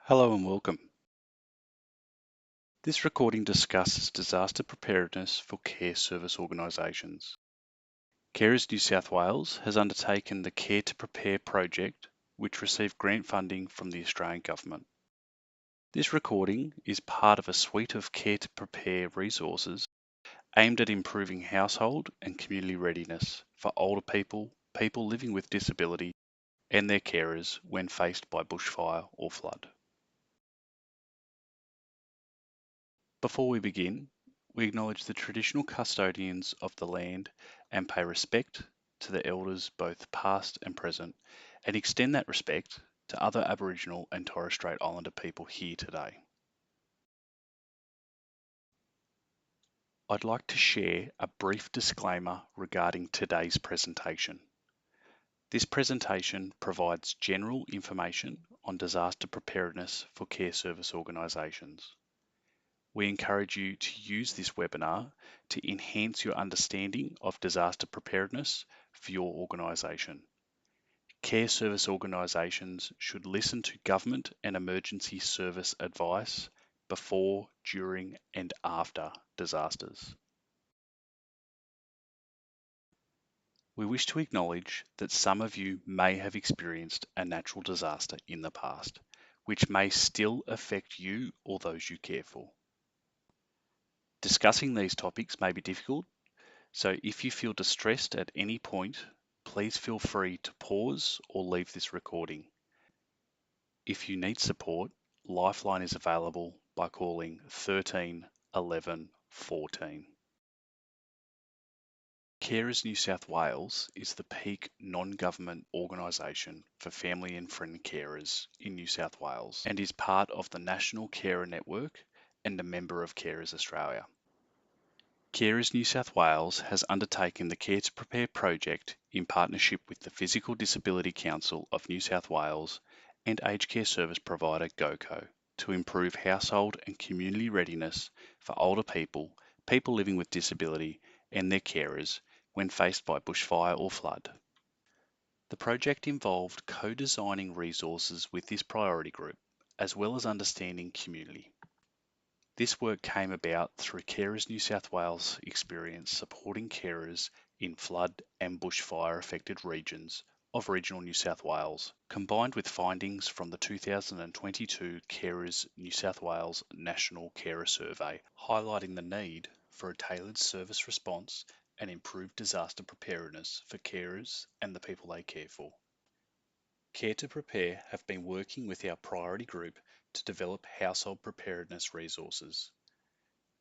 Hello and welcome. This recording discusses disaster preparedness for care service organisations. Carers New South Wales has undertaken the Care to Prepare project, which received grant funding from the Australian Government. This recording is part of a suite of Care to Prepare resources aimed at improving household and community readiness for older people, people living with disability, and their carers when faced by bushfire or flood. Before we begin, we acknowledge the traditional custodians of the land and pay respect to the elders both past and present, and extend that respect to other Aboriginal and Torres Strait Islander people here today. I'd like to share a brief disclaimer regarding today's presentation. This presentation provides general information on disaster preparedness for care service organisations. We encourage you to use this webinar to enhance your understanding of disaster preparedness for your organisation. Care service organisations should listen to government and emergency service advice before, during and after disasters. We wish to acknowledge that some of you may have experienced a natural disaster in the past, which may still affect you or those you care for. Discussing these topics may be difficult, so if you feel distressed at any point, please feel free to pause or leave this recording. If you need support, Lifeline is available by calling 13 11 14. Carers New South Wales is the peak non-government organisation for family and friend carers in New South Wales and is part of the National Carer Network and a member of Carers Australia. Carers New South Wales has undertaken the Care to Prepare project in partnership with the Physical Disability Council of New South Wales and aged care service provider GoCo to improve household and community readiness for older people, people living with disability and their carers when faced by bushfire or flood. The project involved co-designing resources with this priority group, as well as understanding community. This work came about through Carers New South Wales experience supporting carers in flood and bushfire affected regions of regional New South Wales, combined with findings from the 2022 Carers New South Wales National Carer Survey, highlighting the need for a tailored service response and improved disaster preparedness for carers and the people they care for. Care to Prepare have been working with our priority group to develop household preparedness resources.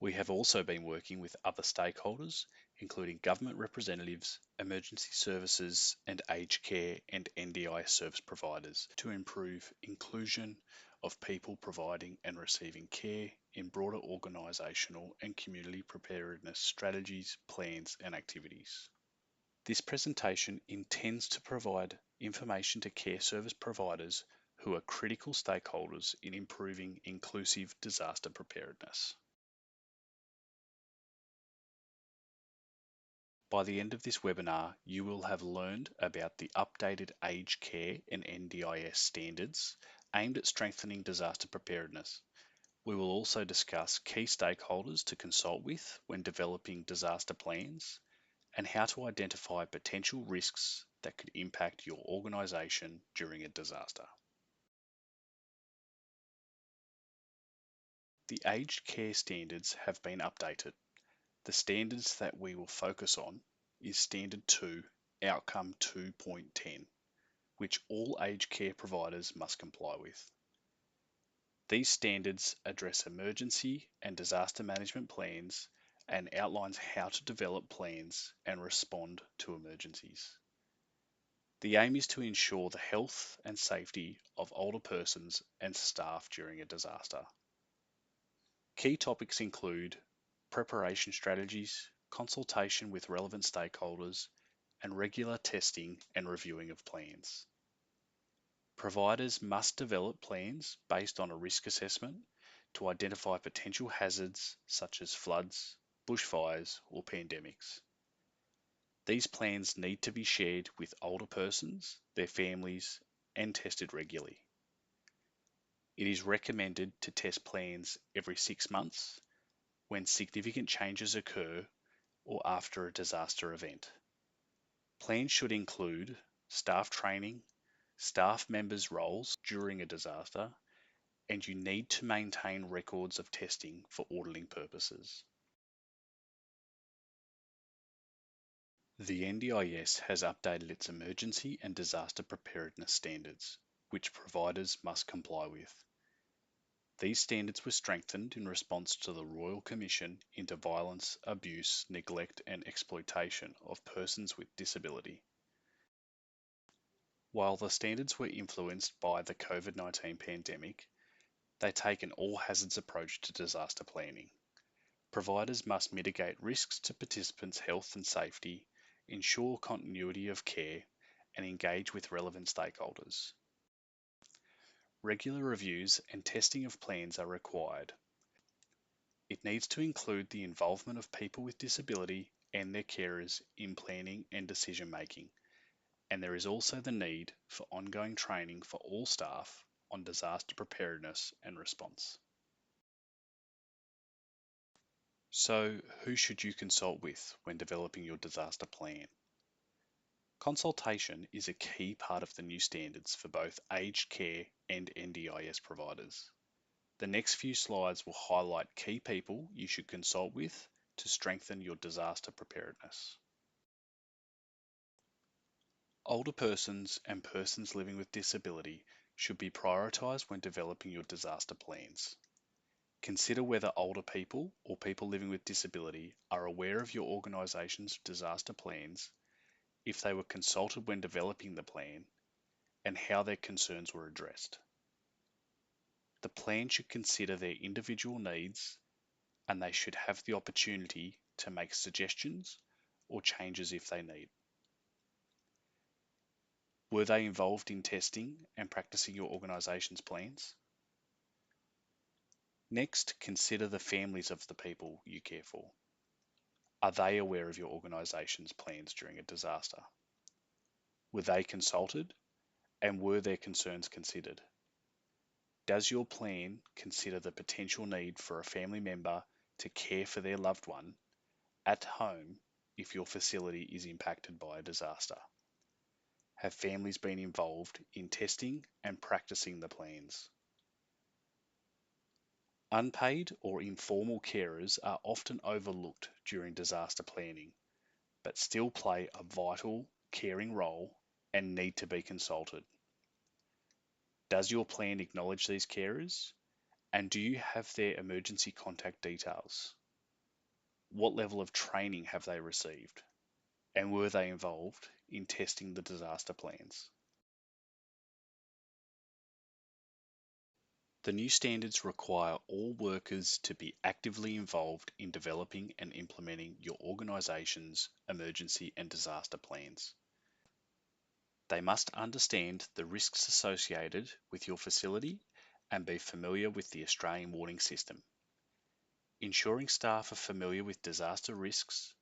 We have also been working with other stakeholders, including government representatives, emergency services, and aged care and NDI service providers to improve inclusion of people providing and receiving care in broader organisational and community preparedness strategies, plans, and activities. This presentation intends to provide information to care service providers who are critical stakeholders in improving inclusive disaster preparedness. By the end of this webinar, you will have learned about the updated aged care and NDIS standards aimed at strengthening disaster preparedness. We will also discuss key stakeholders to consult with when developing disaster plans and how to identify potential risks that could impact your organisation during a disaster. The aged care standards have been updated. The standards that we will focus on is Standard 2, Outcome 2.10, which all aged care providers must comply with. These standards address emergency and disaster management plans and outlines how to develop plans and respond to emergencies. The aim is to ensure the health and safety of older persons and staff during a disaster. Key topics include preparation strategies, consultation with relevant stakeholders, and regular testing and reviewing of plans. Providers must develop plans based on a risk assessment to identify potential hazards such as floods, bushfires, or pandemics. These plans need to be shared with older persons, their families, and tested regularly. It is recommended to test plans every 6 months when significant changes occur or after a disaster event. Plans should include staff training, staff members' roles during a disaster, and you need to maintain records of testing for auditing purposes. The NDIS has updated its emergency and disaster preparedness standards, which providers must comply with. These standards were strengthened in response to the Royal Commission into Violence, Abuse, Neglect and Exploitation of Persons with Disability. While the standards were influenced by the COVID-19 pandemic, they take an all-hazards approach to disaster planning. Providers must mitigate risks to participants' health and safety, ensure continuity of care, and engage with relevant stakeholders. Regular reviews and testing of plans are required. It needs to include the involvement of people with disability and their carers in planning and decision making, and there is also the need for ongoing training for all staff on disaster preparedness and response. So, who should you consult with when developing your disaster plan? Consultation is a key part of the new standards for both aged care and NDIS providers. The next few slides will highlight key people you should consult with to strengthen your disaster preparedness. Older persons and persons living with disability should be prioritised when developing your disaster plans. Consider whether older people or people living with disability are aware of your organisation's disaster plans, if they were consulted when developing the plan, and how their concerns were addressed. The plan should consider their individual needs, and they should have the opportunity to make suggestions or changes if they need. Were they involved in testing and practicing your organisation's plans? Next, consider the families of the people you care for. Are they aware of your organisation's plans during a disaster? Were they consulted, and were their concerns considered? Does your plan consider the potential need for a family member to care for their loved one at home if your facility is impacted by a disaster? Have families been involved in testing and practicing the plans? Unpaid or informal carers are often overlooked during disaster planning, but still play a vital, caring role and need to be consulted. Does your plan acknowledge these carers? And do you have their emergency contact details? What level of training have they received? And were they involved in testing the disaster plans? The new standards require all workers to be actively involved in developing and implementing your organisation's emergency and disaster plans. They must understand the risks associated with your facility and be familiar with the Australian warning system. Ensuring staff are familiar with disaster risks,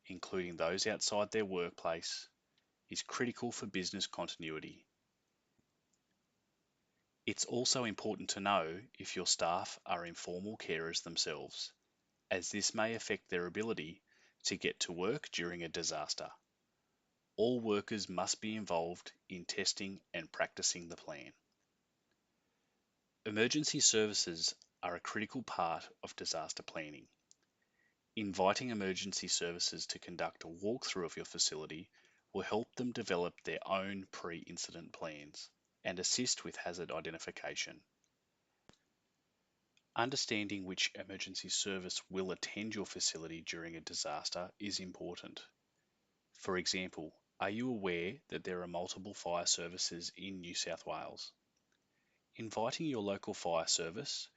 including those outside their workplace, is critical for business continuity. It's also important to know if your staff are informal carers themselves, as this may affect their ability to get to work during a disaster. All workers must be involved in testing and practicing the plan. Emergency services are a critical part of disaster planning. Inviting emergency services to conduct a walkthrough of your facility will help them develop their own pre-incident plans and assist with hazard identification. Understanding which emergency service will attend your facility during a disaster is important. For example, are you aware that there are multiple fire services in New South Wales? Inviting your local fire service,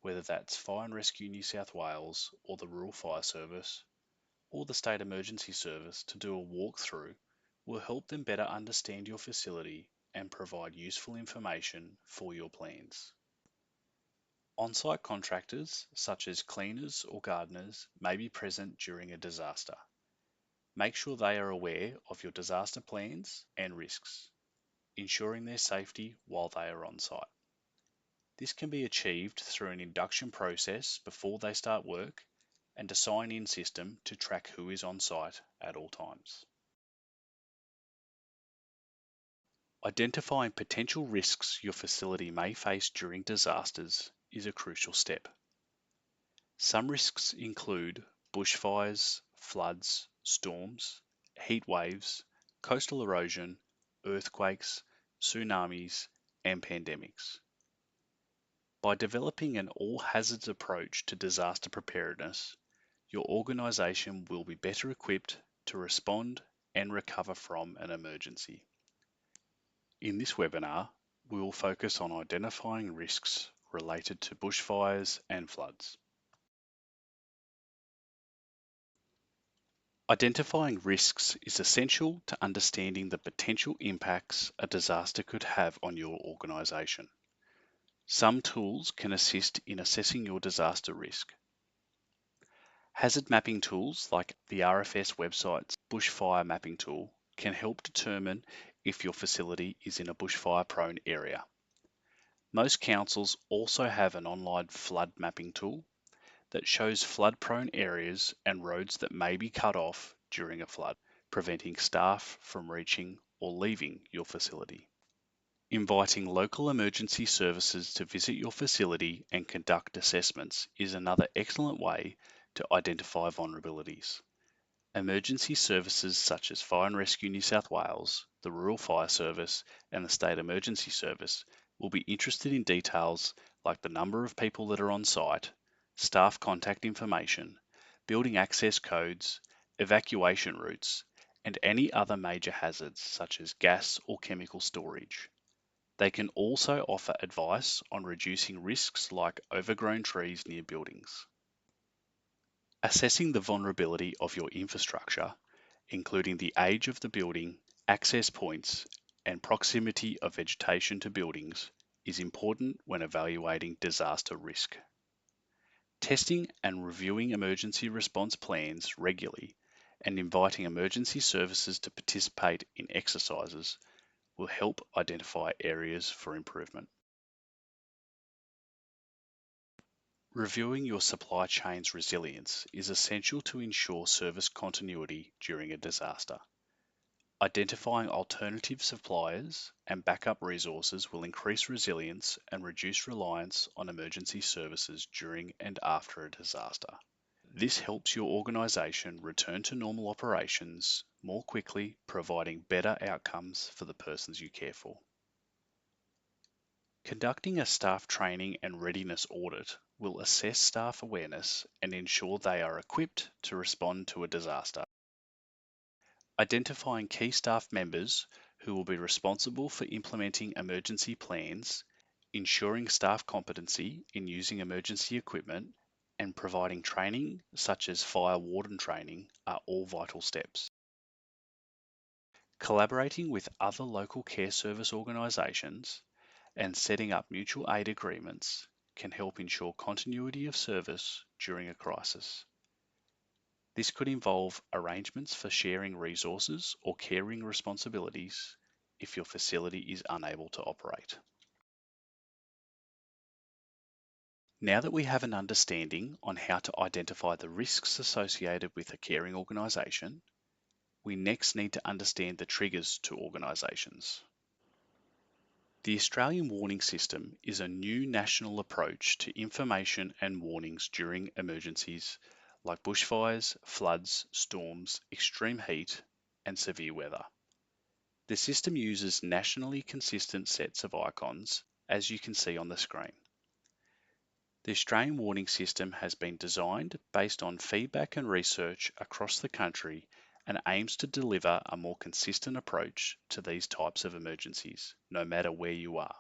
whether that's Fire and Rescue New South Wales or the Rural Fire Service or the State Emergency Service to do a walkthrough will help them better understand your facility and provide useful information for your plans. On-site contractors, such as cleaners or gardeners, may be present during a disaster. Make sure they are aware of your disaster plans and risks, ensuring their safety while they are on site. This can be achieved through an induction process before they start work and a sign-in system to track who is on site at all times. Identifying potential risks your facility may face during disasters is a crucial step. Some risks include bushfires, floods, storms, heat waves, coastal erosion, earthquakes, tsunamis, and pandemics. By developing an all hazards approach to disaster preparedness, your organisation will be better equipped to respond and recover from an emergency. In this webinar, we will focus on identifying risks related to bushfires and floods. Identifying risks is essential to understanding the potential impacts a disaster could have on your organisation. Some tools can assist in assessing your disaster risk. Hazard mapping tools like the RFS website's bushfire mapping tool can help determine if your facility is in a bushfire prone area. Most councils also have an online flood mapping tool that shows flood prone areas and roads that may be cut off during a flood, preventing staff from reaching or leaving your facility. Inviting local emergency services to visit your facility and conduct assessments is another excellent way to identify vulnerabilities. Emergency services such as Fire and Rescue New South Wales, the Rural Fire Service, and the State Emergency Service will be interested in details like the number of people that are on site, staff contact information, building access codes, evacuation routes, and any other major hazards such as gas or chemical storage. They can also offer advice on reducing risks like overgrown trees near buildings. Assessing the vulnerability of your infrastructure, including the age of the building, access points, and proximity of vegetation to buildings, is important when evaluating disaster risk. Testing and reviewing emergency response plans regularly and inviting emergency services to participate in exercises will help identify areas for improvement. Reviewing your supply chain's resilience is essential to ensure service continuity during a disaster. Identifying alternative suppliers and backup resources will increase resilience and reduce reliance on emergency services during and after a disaster. This helps your organisation return to normal operations more quickly, providing better outcomes for the persons you care for. Conducting a staff training and readiness audit will assess staff awareness and ensure they are equipped to respond to a disaster. Identifying key staff members who will be responsible for implementing emergency plans, ensuring staff competency in using emergency equipment, and providing training such as fire warden training are all vital steps. Collaborating with other local care service organisations and setting up mutual aid agreements can help ensure continuity of service during a crisis. This could involve arrangements for sharing resources or caring responsibilities if your facility is unable to operate. Now that we have an understanding on how to identify the risks associated with a caring organisation, we next need to understand the triggers to organisations. The Australian Warning System is a new national approach to information and warnings during emergencies like bushfires, floods, storms, extreme heat, and severe weather. The system uses nationally consistent sets of icons, as you can see on the screen. The Australian Warning System has been designed based on feedback and research across the country and aims to deliver a more consistent approach to these types of emergencies, no matter where you are.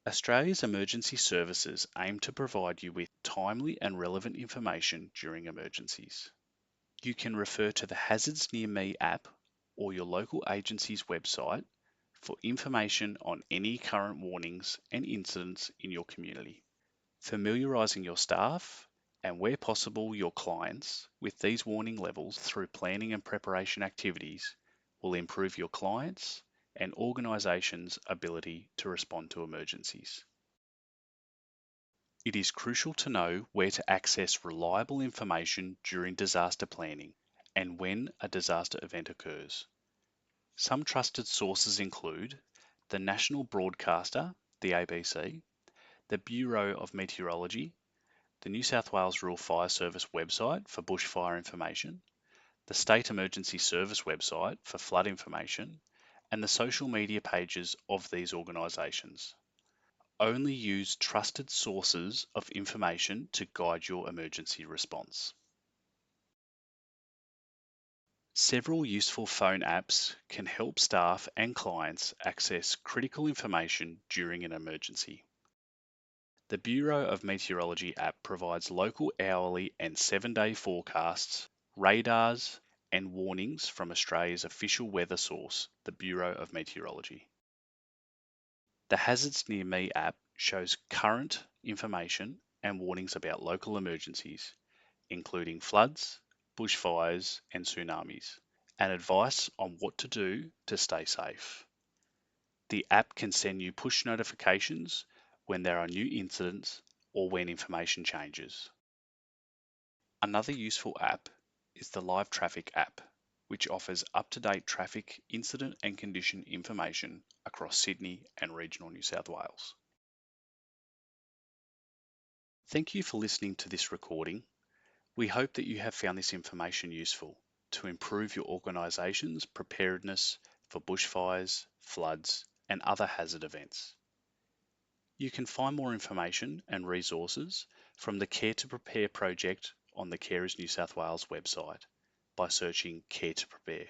Australia's emergency services aim to provide you with timely and relevant information during emergencies. You can refer to the Hazards Near Me app or your local agency's website for information on any current warnings and incidents in your community. Familiarising your staff and, where possible, your clients with these warning levels through planning and preparation activities will improve your clients' and organisations' ability to respond to emergencies. It is crucial to know where to access reliable information during disaster planning and when a disaster event occurs. Some trusted sources include the national broadcaster, the ABC, the Bureau of Meteorology, the New South Wales Rural Fire Service website for bushfire information, the State Emergency Service website for flood information, and the social media pages of these organisations. Only use trusted sources of information to guide your emergency response. Several useful phone apps can help staff and clients access critical information during an emergency. The Bureau of Meteorology app provides local hourly and 7-day forecasts, radars, and warnings from Australia's official weather source, the Bureau of Meteorology. The Hazards Near Me app shows current information and warnings about local emergencies, including floods, bushfires, and tsunamis, and advice on what to do to stay safe. The app can send you push notifications when there are new incidents or when information changes. Another useful app is the Live Traffic app, which offers up-to-date traffic incident and condition information across Sydney and regional New South Wales. Thank you for listening to this recording. We hope that you have found this information useful to improve your organisation's preparedness for bushfires, floods, and other hazard events. You can find more information and resources from the Care to Prepare project on the Carers New South Wales website by searching Care to Prepare.